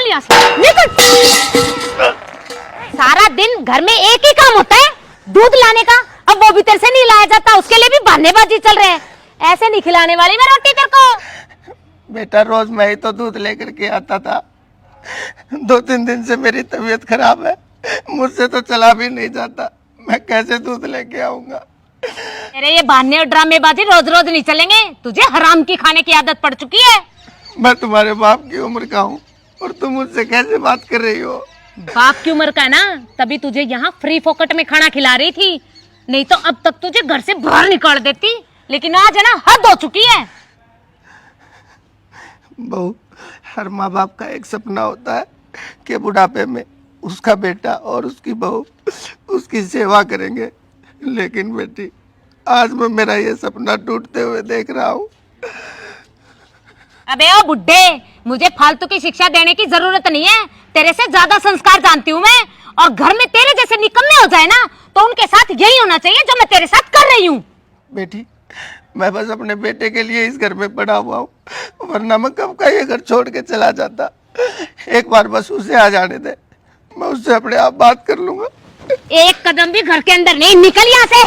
निकल यहाँ से, निकल। सारा दिन घर में एक ही काम होता है, दूध लाने का। अब वो भी तेरे से नहीं लाया जाता, उसके लिए भी बहानेबाजी चल रहे हैं। ऐसे नहीं खिलाने वाली मैं रोटी तेरे को। बेटा रोज मैं ही तो दूध लेकर के आता था। 2-3 दिन से मेरी तबीयत खराब है, मुझसे तो चला भी नहीं जाता, मैं कैसे दूध लेके आऊंगा। तेरे ये बहाने और ड्रामेबाजी रोज रोज नहीं चलेंगे, तुझे हराम की खाने की आदत पड़ चुकी है। मैं तुम्हारे बाप की उम्र का हूँ और तुम मुझसे कैसे बात कर रही हो। बाप की उम्र का है ना, तभी तुझे यहाँ फ्री फोकट में खाना खिला रही थी, नहीं तो अब तक तुझे घर से बाहर निकाल देती। लेकिन आज है ना, हद हो चुकी है। बहू, हर माँ बाप का एक सपना होता है कि बुढ़ापे में उसका बेटा और उसकी बहू उसकी सेवा करेंगे, लेकिन बेटी आज मैं मेरा ये सपना टूटते हुए देख रहा हूँ। अबे ओ बुड्ढे, मुझे फालतू की शिक्षा देने की जरूरत नहीं है, तेरे से ज्यादा संस्कार जानती हूँ मैं। और घर में तेरे जैसे निकम्मे हो जाए ना, तो उनके साथ यही होना चाहिए जो मैं तेरे साथ कर रही हूँ। बेटी, मैं बस अपने बेटे के लिए इस घर में पड़ा हुआ हूँ, वरना मैं कब का ये घर छोड़ के चला जाता। एक बार बस उसे आ जाने दे, मैं उससे अपने आप बात कर लूंगा। एक कदम भी घर के अंदर नहीं, निकल यहाँ से।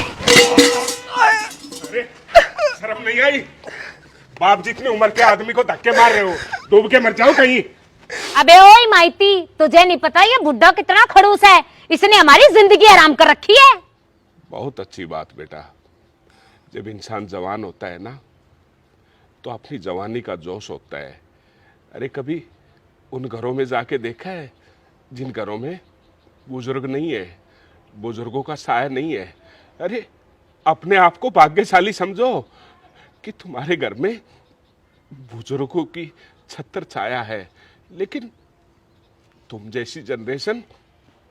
अरे शर्म नहीं आई? बाप जितनी उम्र के आदमी को धक्के मार रहे हो, डूब के मर जाओ कहीं। अबे ओए माइती, तुझे नहीं पता ये बुड्ढा कितना खड़ूस है, इसने हमारी जिंदगी आराम कर रखी है। बहुत अच्छी बात बेटा, जब इंसान जवान होता है ना तो अपनी जवानी का जोश होता है। अरे कभी उन घरों में जाके देखा है जिन घरों में बुजुर्ग नहीं है, बुजुर्गों का साया नहीं है। अरे अपने आप को भाग्यशाली समझो कि तुम्हारे घर में बुजुर्गों की छत्र छाया है, लेकिन तुम जैसी जनरेशन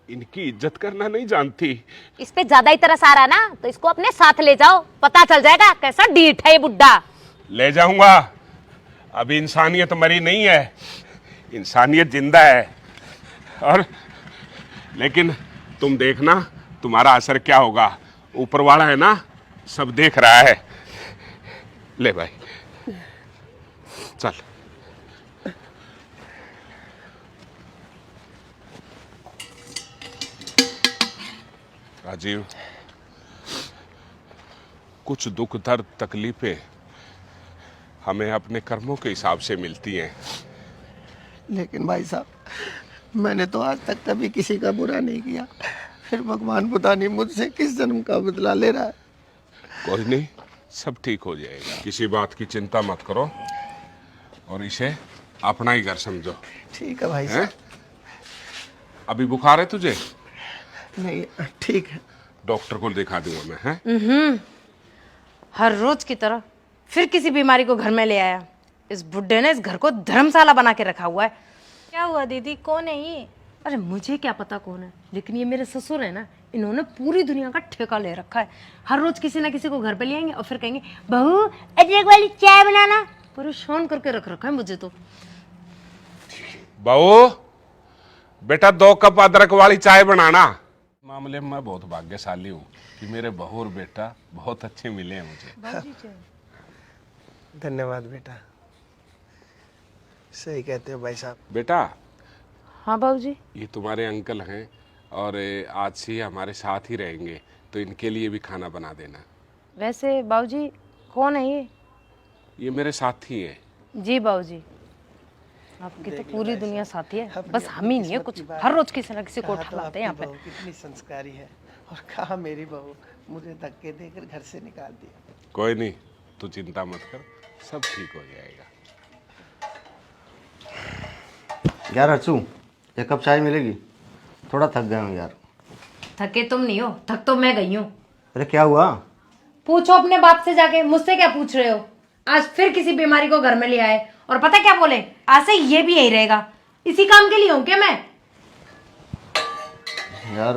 इनकी इज्जत करना नहीं जानती। इस पे ज्यादा ही तरस आ रहा ना, तो इसको अपने साथ ले जाओ, पता चल जाएगा कैसा डीठ है ये बुड्ढा। ले जाऊंगा, अभी इंसानियत मरी नहीं है, इंसानियत जिंदा है। और लेकिन तुम देखना तुम्हारा असर क्या होगा, ऊपर वाला है ना, सब देख रहा है। ले भाई चल। राजीव, कुछ दुख दर्द तकलीफें हमें अपने कर्मों के हिसाब से मिलती हैं। लेकिन भाई साहब, मैंने तो आज तक कभी किसी का बुरा नहीं किया, फिर भगवान पता नहीं मुझसे किस जन्म का बदला ले रहा है। कोई नहीं, सब ठीक हो जाएगा, किसी बात की चिंता मत करो और इसे अपना ही घर समझो। ठीक है भाई साहब। अभी बुखार है तुझे? नहीं, ठीक है। डॉक्टर को दिखा दूंगा मैं। हैं? हर रोज की तरह फिर किसी बीमारी को घर में ले आया। इस बुड्ढे ने इस घर को धर्मशाला बना के रखा हुआ है। क्या हुआ दीदी, कौन है ये? अरे मुझे क्या पता कौन है, लेकिन ये मेरे ससुर है ना, इन्होंने पूरी दुनिया का ठेका ले रखा है। हर रोज किसी ना किसी को घर पे ले आएंगे और फिर कहेंगे बहू अदरक वाली चाय बनाना। परेशान करके रख रखा है मुझे तो। बहू बेटा 2 कप अदरक वाली चाय बनाना। मामले में मैं बहुत भाग्यशाली हूँ कि मेरे बहू और बेटा बहुत अच्छे मिले हैं मुझे। धन्यवाद बेटा, सही कहते हो भाई साहब। बेटा, हाँ बाबूजी। ये तुम्हारे अंकल हैं और आज से ये हमारे साथ ही रहेंगे, तो इनके लिए भी खाना बना देना। वैसे बाबूजी कौन है ये? ये मेरे साथी हैं। जी बाबूजी, आपकी तो पूरी दुनिया साथी है, बस हम ही नहीं है कुछ। हर रोज किसी ना किसी को उठा लाते हैं यहाँ पे। कितनी संस्कारी है, और कहा मेरी बहू मुझे धक्के देकर घर से निकाल दिया। कोई नहीं, तू चिंता मत कर, सब ठीक हो जाएगा। यार अर्चू, 1 कप चाय मिलेगी? थोड़ा थक गया हूँ यार। थके तुम नहीं हो, थक तो मैं गई हूँ। अरे क्या हुआ? पूछो अपने बाप से जाके, मुझसे क्या पूछ रहे हो? आज फिर किसी बीमारी को घर में ले आए और पता क्या बोले, आज से ये भी यही रहेगा। इसी काम के लिए हूँ क्या मैं? यार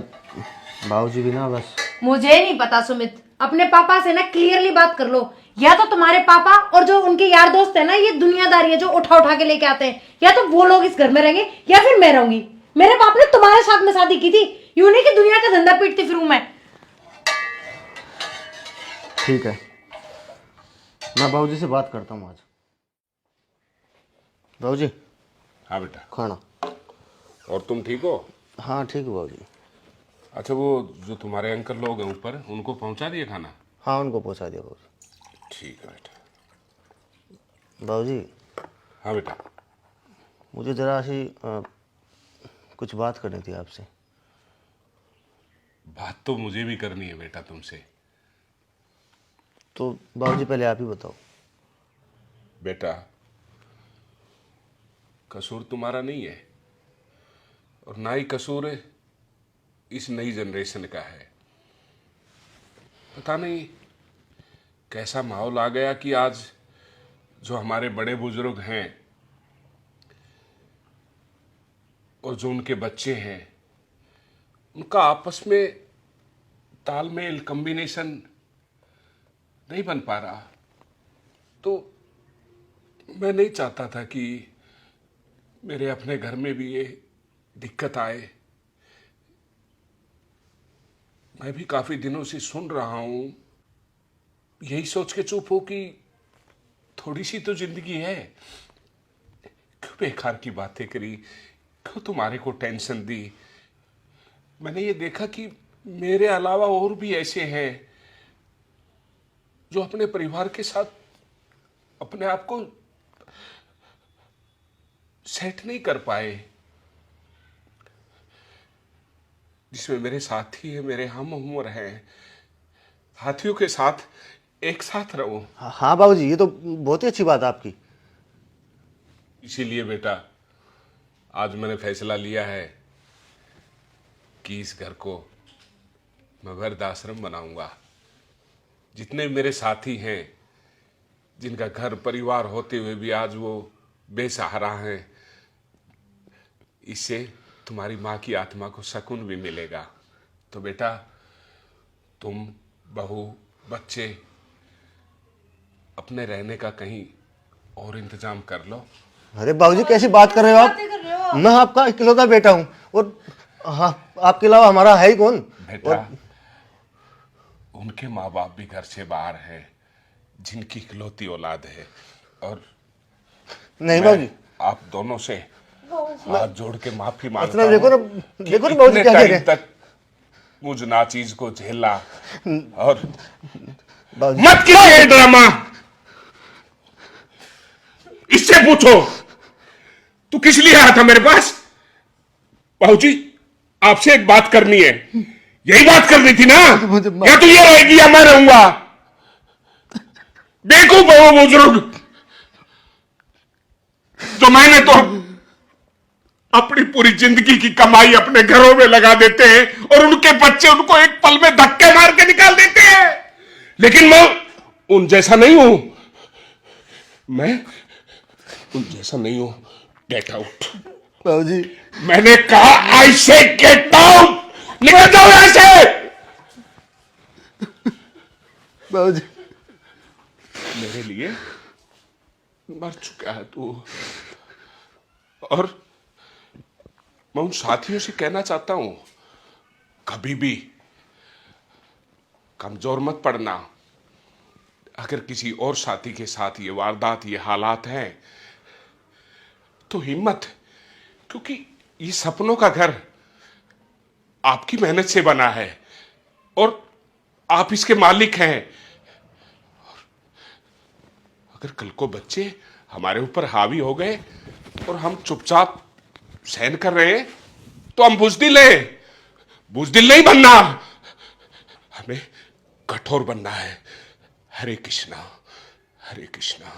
बाबूजी भी ना बस। मुझे नहीं पता सुमित, अपने पापा से ना क्लियरली बात कर लो। या तो तुम्हारे पापा और जो उनके यार दोस्त है ना, ये दुनियादारी है जो उठा उठा के लेके आते हैं, या तो वो लोग इस घर में रहेंगे या फिर मैं रहूंगी। मेरे बाप ने तुम्हारे साथ में शादी की थी, यूं नहीं कि दुनिया का धंधा पीटती फिरूं मैं। ठीक है, मैं बाबूजी से बात करता हूँ आज। बाबूजी। हाँ बेटा। खाना। और तुम ठीक हो? हाँ ठीक है बाबूजी। अच्छा, वो जो तुम्हारे अंकल लोग हैं ऊपर, उनको पहुंचा दिए खाना? हाँ उनको पहुंचा दिया बाबूजी। ठीक है बेटा। बाबूजी हाँ बेटा। मुझे ज़रा सी कुछ बात करनी थी आपसे। बात तो मुझे भी करनी है बेटा तुमसे। तो बाबूजी पहले आप ही बताओ। बेटा, कसूर तुम्हारा नहीं है और ना ही कसूर इस नई जनरेशन का है। पता नहीं कैसा माहौल आ गया कि आज जो हमारे बड़े बुजुर्ग हैं और जो उनके बच्चे हैं, उनका आपस में तालमेल, कॉम्बिनेशन नहीं बन पा रहा। तो मैं नहीं चाहता था कि मेरे अपने घर में भी ये दिक्कत आए। मैं भी काफी दिनों से सुन रहा हूं, यही सोच के चुप हो कि थोड़ी सी तो जिंदगी है, क्यों बेकार की बातें करी, क्यों तुम्हारे को टेंशन दी। मैंने ये देखा कि मेरे अलावा और भी ऐसे हैं जो अपने परिवार के साथ अपने आप को सेट नहीं कर पाए, जिसमें मेरे साथी हैं, मेरे हम उम्र हैं। साथियों के साथ एक साथ रहो। हाँ बाबूजी, ये तो बहुत ही अच्छी बात है आपकी। इसीलिए बेटा आज मैंने फैसला लिया है कि इस घर को मैं वृद्धाश्रम बनाऊंगा। जितने मेरे साथी हैं, जिनका घर परिवार होते हुए भी आज वो बेसहारा हैं, इससे तुम्हारी माँ की आत्मा को सुकून भी मिलेगा। तो बेटा तुम, बहू, बच्चे अपने रहने का कहीं और इंतजाम कर लो। अरे बाबूजी कैसी बात कर रहे हो आप? मैं आपका इकलौता बेटा हूँ और हाँ आपके अलावा हमारा है ही कौन? बेटा उनके माँ बाप भी घर से बाहर हैं, जिनकी इकलौती औलाद है। और नहीं मैं बाबूजी, आप दोनों से हाथ जोड़ के माफी मांगता इतना हूं देखो ना कि बाबूजी इतने क्या कह रहे टाइम हैं। तक मुझ नाचीज को झेला। और बाबूजी मत कीजिए ड्रामा। इससे पूछो तू किस लिए आया था मेरे पास? बाबूजी आपसे एक बात करनी है। यही बात करनी थी ना? या तू ये रहेगी या मैं रहूंगा? बेवकूफ है वो बुजुर्ग जो मैंने तो अपनी पूरी जिंदगी की कमाई अपने घरों में लगा देते हैं और उनके बच्चे उनको एक पल में धक्के मार के निकाल देते हैं। लेकिन मैं उन जैसा नहीं हूं। मैं उन जैसा नहीं हूं। Get out. बाबूजी मैंने कहा आई से गेट आउट। निकल जाओ यहां से। बाबूजी मेरे लिए मर चुका है तू। और मैं उन साथियों से कहना चाहता हूं, कभी भी कमजोर मत पड़ना। अगर किसी और साथी के साथ ये वारदात, ये हालात हैं तो हिम्मत, क्योंकि ये सपनों का घर आपकी मेहनत से बना है और आप इसके मालिक हैं। अगर कल को बच्चे हमारे ऊपर हावी हो गए और हम चुपचाप सहन कर रहे हैं तो हम बुजदिल हैं। बुजदिल नहीं बनना, हमें कठोर बनना है। हरे कृष्णा, हरे कृष्णा।